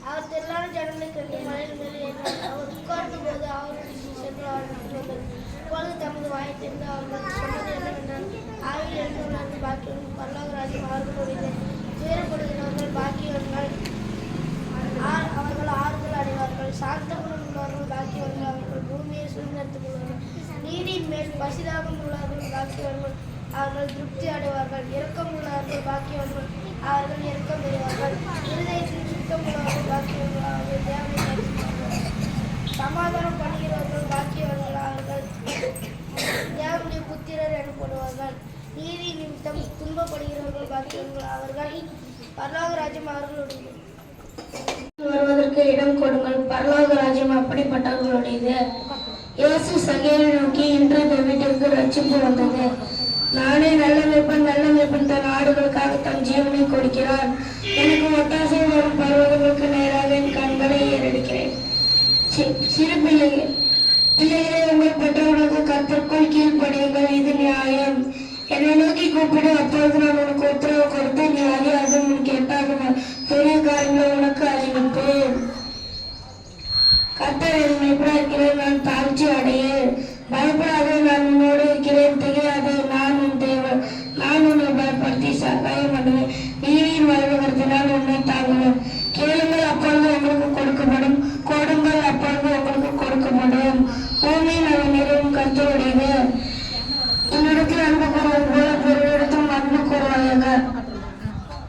அவர் திரளான ஜனங்களை கண்டு மலையின் மேல் ஏறினார். அவர் உட்கார்ந்த போது அவருடைய சீஷர்கள் அவரிடத்தில் வந்தனர். அப்பொழுது தமது வாயை திறந்து அவர்கள் சொன்னது என்னவென்றால், ஆவியில் எழுந்தவர்கள் பாக்கியவான்கள், பரலோக ராஜ்யம் அவர்களுடையது. துயரப்படுகிறவர்கள் பாக்கியவான்கள், அவர்கள் ஆறுதல் அடைவார்கள். சாந்த குணம் உள்ளவர்கள் பாக்கியவான்கள், அவர்கள் பூமியை சுதந்திரத்துக் கொள்வார்கள். நீதியின் மேல் பசிதாகம் உள்ளவர்கள் பாக்கியவான்கள், அவர்கள் திருப்தி அடைவார்கள். இரக்கம் உள்ளவர்கள் பாக்கியவான்கள், அவர்கள் இரக்கம் பெறுவார்கள். இருதயத்தில் சுத்தம் உள்ளவர்கள் பாக்கியவான்கள், அவர்கள் தேவனை தரிசிப்பார்கள். சமாதானம் பண்ணுகிறவர்கள் பாக்கியவான்கள், அவர்கள் தேவனுடைய புத்திரர் எனப்படுவார்கள். நீதி நிமித்தம் துன்பப்படுகிறவர்கள் பாக்கியவான்கள், அவர்கள் பரலோக ராஜ்யம் அவர்களுடையது. வருவதற்கு இடம் கொடுங்கள், பரலோக ராஜ்யம் அப்படிப்பட்டவர்களுடையது. இயேசு சகேயை நோக்கி, இன்று இந்த வீட்டிற்கு ரட்சிப்பு வந்தது. நானே நல்ல மேய்ப்பன் தன் ஆடுகளுக்காக தன் ஜீவனை கொடுக்கிறார். எனக்கு ஒத்தாசை வரும் பருவங்களுக்கு நேராக என் கண்களை ஏறெடுக்கிறேன். சிறு பிள்ளைகளை உங்கள் பெற்றோர்களுக்கு கர்த்தருக்குள் கீழ்ப்படியுங்கள், இது நியாயம். என்னை நோக்கி கூப்பிடு, அப்பொழுது நான்